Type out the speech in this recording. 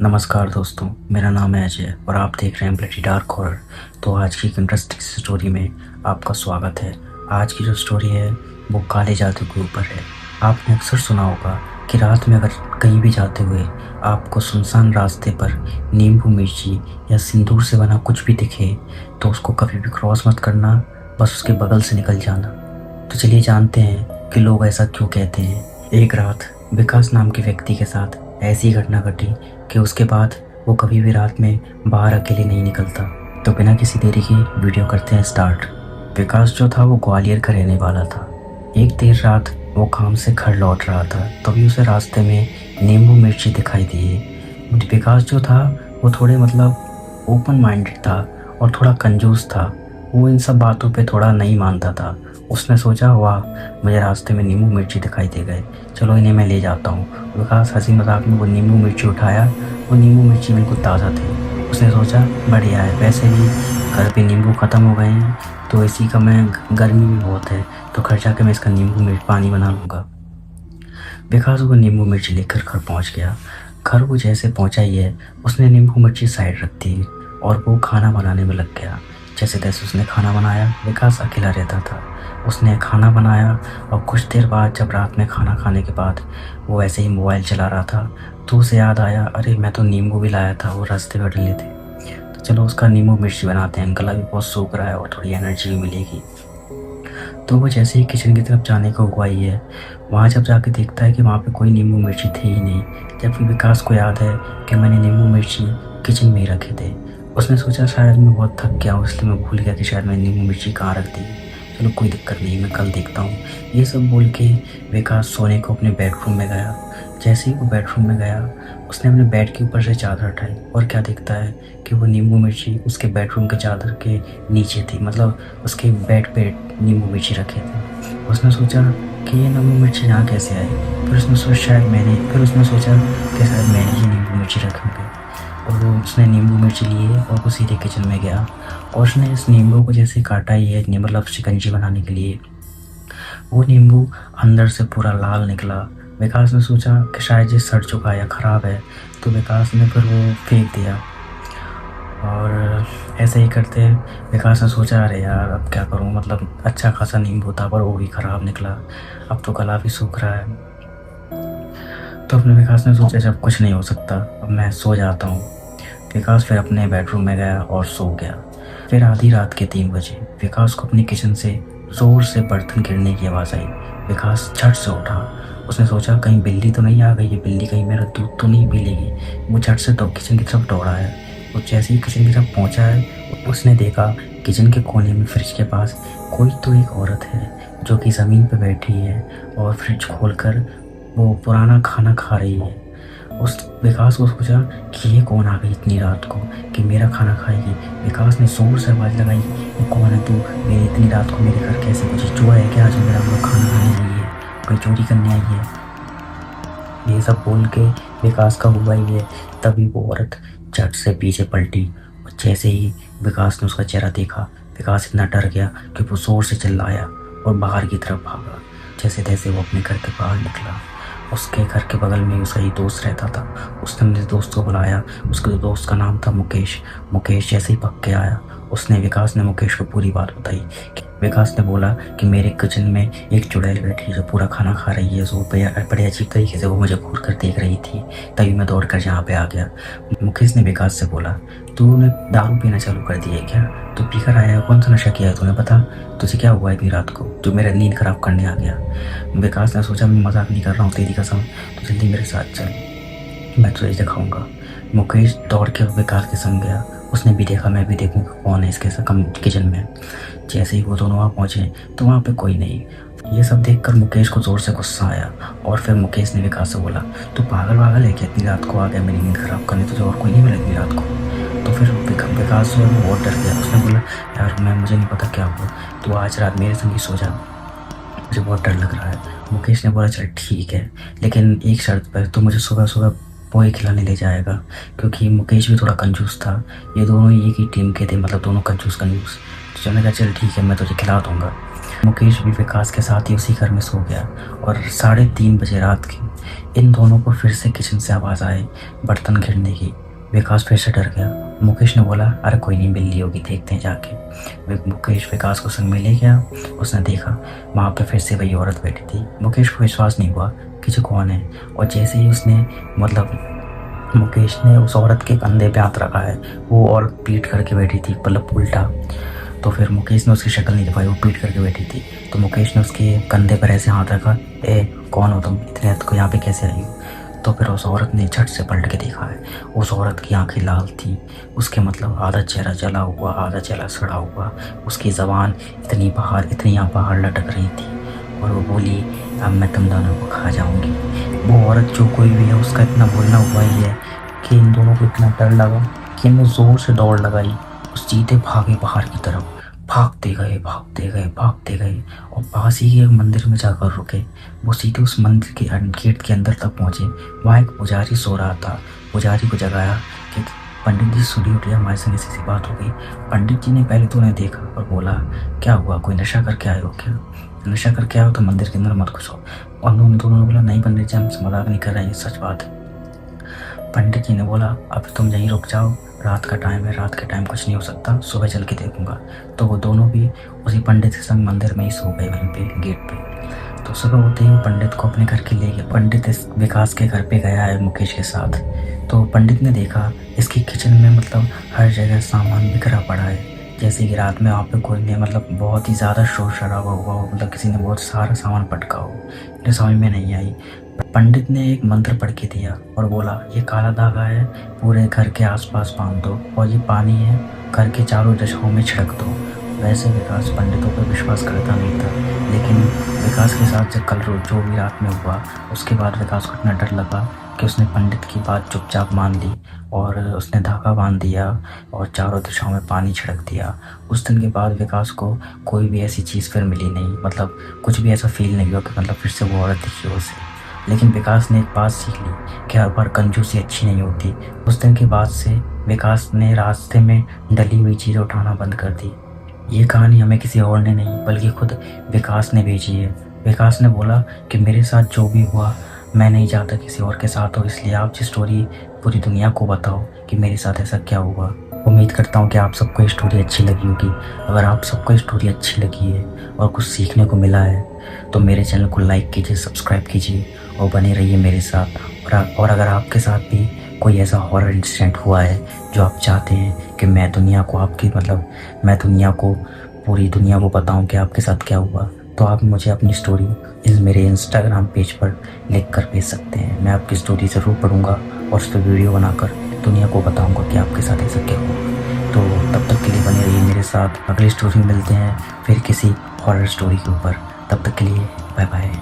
नमस्कार दोस्तों, मेरा नाम है अजय और आप देख रहे हैं ब्लडी डार्क हॉरर। तो आज की एक इंटरेस्टिंग स्टोरी में आपका स्वागत है। आज की जो स्टोरी है वो काले जादू के ऊपर है। आपने अक्सर सुना होगा कि रात में अगर कहीं भी जाते हुए आपको सुनसान रास्ते पर नींबू मिर्ची या सिंदूर से बना कुछ भी दिखे तो उसको कभी भी क्रॉस मत करना, बस उसके बगल से निकल जाना। तो चलिए जानते हैं कि लोग ऐसा क्यों कहते हैं। एक रात विकास नाम के व्यक्ति के साथ ऐसी घटना घटी कि उसके बाद वो कभी भी रात में बाहर अकेले नहीं निकलता। तो बिना किसी देरी की वीडियो करते हैं स्टार्ट। विकास जो था वो ग्वालियर का रहने वाला था। एक देर रात वो काम से घर लौट रहा था, तभी उसे रास्ते में नींबू मिर्ची दिखाई दिए। विकास जो था वो थोड़े ओपन माइंडेड था और थोड़ा कंजूस था। वो इन सब बातों पे थोड़ा नहीं मानता था। उसने सोचा, वाह, मुझे रास्ते में नींबू मिर्ची दिखाई दे गए, चलो इन्हें मैं ले जाता हूँ। विकास हंसी मजाक में वो नींबू मिर्ची उठाया। वो नींबू मिर्ची बिल्कुल ताज़ा थे। उसने सोचा, बढ़िया है, वैसे भी घर पे नींबू ख़त्म हो गए हैं तो इसी का मैं, गर्मी भी बहुत है तो घर जाके मैं इसका नींबू मिर्च पानी बना लूँगा। विकास वो नींबू मिर्ची लेकर घर पहुँच गया। घर वो जैसे पहुँचा ही है, उसने नींबू मिर्ची साइड रख दी और वो खाना बनाने में लग गया। जैसे तैसे उसने खाना बनाया। विकास अकेला रहता था। उसने खाना बनाया और कुछ देर बाद जब रात में खाना खाने के बाद वो ऐसे ही मोबाइल चला रहा था तो उसे याद आया, अरे मैं तो नींबू भी लाया था, वो रास्ते में डले थे, तो चलो उसका नींबू मिर्ची बनाते हैं, गला भी बहुत सूख रहा है और थोड़ी एनर्जी भी मिलेगी। तो वो जैसे ही किचन की तरफ जाने को हुआ ही है, वहाँ जब जाके देखता है कि वहाँ पे कोई नींबू मिर्ची थे ही नहीं। जबकि विकास को याद है कि मैंने नींबू मिर्ची किचन में ही रखे थे। उसने सोचा शायद मैं बहुत थक गया हूँ इसलिए मैं भूल गया कि शायद मैंने नींबू मिर्ची कहाँ रख दी। चलो कोई दिक्कत नहीं, मैं कल देखता हूँ। ये सब बोल के विकास सोने को अपने बेडरूम में गया। जैसे ही वो बेडरूम में गया, उसने अपने बेड के ऊपर से चादर हटाई और क्या दिखता है कि वो नींबू मिर्ची उसके बेडरूम के चादर के नीचे थी। उसके बेड पे नींबू मिर्ची रखे थे। उसने सोचा कि ये नींबू मिर्ची यहाँ कैसे आई। फिर उसने सोचा कि शायद मैंने ही नींबू मिर्ची रखे होंगे। और उसने नींबू मिर्ची लिए और वो सीधे किचन में गया और उसने इस नींबू को जैसे काटा ही है, शिकंजी बनाने के लिए, वो नींबू अंदर से पूरा लाल निकला। विकास ने सोचा कि शायद ये सड़ चुका है या ख़राब है, तो विकास ने फिर वो फेंक दिया। और ऐसे ही करते विकास ने सोचा, अरे यार अब क्या करूं, अच्छा खासा नींबू था पर वो भी ख़राब निकला, अब तो गला भी सूख रहा है। तो अपने विकास ने सोचा जब कुछ नहीं हो सकता अब मैं सो जाता हूँ। विकास फिर अपने बेडरूम में गया और सो गया। फिर आधी रात के 3 बजे विकास को अपनी किचन से ज़ोर से बर्तन गिरने की आवाज़ आई। विकास झट से उठा। उसने सोचा कहीं बिल्ली तो नहीं आ गई है, बिल्ली कहीं मेरा दूध तो नहीं पी लेगी। वो झट से तो किचन की तरफ दौड़ा है। वो जैसे ही किचन की तरफ पहुंचा है, उसने देखा किचन के कोने में फ्रिज के पास कोई तो एक औरत है जो कि ज़मीन पर बैठी है और फ्रिज खोलकर वो पुराना खाना खा रही है। उस विकास को सोचा कि ये कौन आ गई इतनी रात को कि मेरा खाना खाएगी। विकास ने जोर से आवाज़ लगाई, ये कौन है तू, मेरी इतनी रात को मेरे घर कैसे कुछ चूहा है क्या जो मेरा लोग खाना खाने आई है, कोई चोरी करने आई है। ये सब बोल के विकास का हुआ ही है। तभी वो औरत झट से पीछे पलटी और जैसे ही विकास ने उसका चेहरा देखा, विकास इतना डर गया कि वो जोर से चिल्लाया और बाहर की तरफ भागा। जैसे तैसे वो अपने घर के बाहर निकला। उसके घर के बगल में उसका ही दोस्त रहता था। उसने अपने दोस्त को बुलाया। उसके दोस्त का नाम था मुकेश। मुकेश जैसे ही पक के आया, विकास ने मुकेश को पूरी बात बताई। विकास ने बोला कि मेरे किचन में एक चुड़ैल बैठी जो पूरा खाना खा रही है, जो बड़े अजीब तरीके से वो मुझे घूर कर देख रही थी, तभी मैं दौड़ कर यहाँ पे आ गया। मुकेश ने विकास से बोला, तूने दारू पीना चालू कर दिया है क्या, तू पीकर आया है, कौन सा नशा किया है तूने, बता तुझे क्या हुआ इतनी रात को, तू मेरा नींद खराब करने आ गया। विकास ने सोचा मैं मजाक नहीं कर रहा हूँ तेरी कसम, तो जल्दी मेरे साथ चल, मैं तुझे दिखाऊंगा। मुकेश दौड़ के विकास के संग गया। उसने भी देखा, मैं भी देखूंगा कौन है इसके किचन में। जैसे ही वो दोनों वहाँ पहुँचे तो वहाँ पे कोई नहीं। ये सब देखकर मुकेश को जोर से गुस्सा आया और फिर मुकेश ने विकास से बोला, तू पागल है क्या, इतनी रात को आ गया मेरी नींद खराब करने, तुझे और कोई नहीं मिला इतनी रात को। तो फिर विकास जो है वो बहुत डर गया। उसने बोला, यार मुझे नहीं पता क्या हुआ, तू आज रात मेरे संग ही सो जा, मुझे बहुत डर लग रहा है। मुकेश ने बोला, चल ठीक है, लेकिन एक शर्त पर, तो मुझे सुबह सुबह पोहे खिलाने ले जाएगा। क्योंकि मुकेश भी थोड़ा कंजूस था। ये दोनों एक ही टीम के थे, दोनों कंजूस। तो चलने का, चल ठीक है मैं तुझे खिला दूंगा। मुकेश भी विकास के साथ ही उसी घर में सो गया और 3:30 बजे रात के इन दोनों को फिर से किचन से आवाज़ आई बर्तन गिरने की। विकास फिर से डर गया। मुकेश ने बोला, अरे कोई नहीं, बिल्ली होगी, देखते हैं जाके। मुकेश विकास को संग में ले गया। उसने देखा वहाँ पे फिर से वही औरत बैठी थी। मुकेश को विश्वास नहीं हुआ कि जो कौन है, और जैसे ही उसने मुकेश ने उस औरत के कंधे पे हाथ रखा है, वो औरत पीट करके बैठी थी, मतलब उल्टा। तो फिर मुकेश ने उसकी शक्ल नहीं दिखाई, वो पीट करके बैठी थी। तो मुकेश ने उसके कंधे पर ऐसे हाथ रखा, ए कौन हो तुम, इतने रात को यहाँ पे कैसे आई हो? तो फिर उस औरत ने झट से पलट के देखा है। उस औरत की आंखें लाल थी, उसके आधा चेहरा जला हुआ, आधा चेहरा सड़ा हुआ, उसकी ज़बान इतनी यहाँ बाहर लटक रही थी, और वो बोली, अब मैं तुम दोनों को खा जाऊंगी। वो औरत जो कोई भी है, उसका इतना बोलना हुआ ही है कि इन दोनों को इतना डर लगा कि इनने ज़ोर से दौड़ लगाई। उस सीधे भागे बाहर की तरफ, भागते गए और पास ही के एक मंदिर में जाकर रुके। वो सीधे उस मंदिर के गेट के अंदर तक पहुँचे। वहाँ एक पुजारी सो रहा था। पुजारी को जगाया कि पंडित जी सुनिए, उठिए, हमारे संग ऐसी बात हो गई। पंडित जी ने पहले तो उन्हें देखा और बोला, क्या हुआ, कोई नशा करके आए हो क्या? नशा करके आए हो तो मंदिर के अंदर मत घुसो। और उन्होंने दोनों ने बोला, नहीं पंडित जी, हम मजाक नहीं कर रहे हैं, सच बात है। पंडित जी ने बोला, अब तुम यहीं रुक जाओ, रात का टाइम है, रात के टाइम कुछ नहीं हो सकता, सुबह चल के देखूंगा। तो वो दोनों भी उसी पंडित के संग मंदिर में ही सो गए, वहीं पे गेट पे। तो सुबह होते ही वो पंडित को अपने घर के ले गया। पंडित इस विकास के घर पे गया है मुकेश के साथ। तो पंडित ने देखा इसकी किचन में हर जगह सामान बिखरा पड़ा है, जैसे कि रात में वहाँ पे कोई ने बहुत ही ज़्यादा शोर शराबा हुआ हो, किसी ने बहुत सारा सामान पटका हो। मुझे समझ में नहीं आई। पंडित ने एक मंत्र पढ़ के दिया और बोला, ये काला धागा है, पूरे घर के आसपास बांध दो, और ये पानी है, घर के चारों दिशाओं में छिड़क दो। वैसे विकास पंडितों पर विश्वास करता नहीं था, लेकिन विकास के साथ जब कल जो भी रात में हुआ, उसके बाद विकास को इतना डर लगा कि उसने पंडित की बात चुपचाप मान ली और उसने धागा बांध दिया और चारों दिशाओं में पानी छिड़क दिया। उस दिन के बाद विकास को कोई भी ऐसी चीज़ फिर मिली नहीं, कुछ भी ऐसा फील नहीं हुआ कि फिर से वो औरत दिखी हो उसे। लेकिन विकास ने एक बात सीख ली कि हर बार कंजूसी अच्छी नहीं होती। उस दिन के बाद से विकास ने रास्ते में डली हुई चीज़ें उठाना बंद कर दी। ये कहानी हमें किसी और ने नहीं, बल्कि खुद विकास ने भेजी है। विकास ने बोला कि मेरे साथ जो भी हुआ, मैं नहीं चाहता किसी और के साथ हो, इसलिए आप ये स्टोरी पूरी दुनिया को बताओ कि मेरे साथ ऐसा क्या हुआ। उम्मीद करता हूँ कि आप सबको ये स्टोरी अच्छी लगी होगी। अगर आप सबको ये स्टोरी अच्छी लगी है और कुछ सीखने को मिला है, तो मेरे चैनल को लाइक कीजिए, सब्सक्राइब कीजिए और बने रहिए मेरे साथ। और अगर आपके साथ भी कोई ऐसा हॉरर इंसिडेंट हुआ है जो आप चाहते हैं कि मैं दुनिया को पूरी दुनिया को बताऊं कि आपके साथ क्या हुआ, तो आप मुझे अपनी स्टोरी मेरे इंस्टाग्राम पेज पर लिख कर भेज सकते हैं। मैं आपकी स्टोरी ज़रूर पढ़ूंगा और उस पर वीडियो बनाकर दुनिया को बताऊंगा कि आपके साथ ऐसा क्या हुआ। तो तब तक के लिए बने रहिए मेरे साथ। अगली स्टोरी में मिलते हैं फिर किसी हॉरर स्टोरी के ऊपर। तब तक के लिए बाय बाय।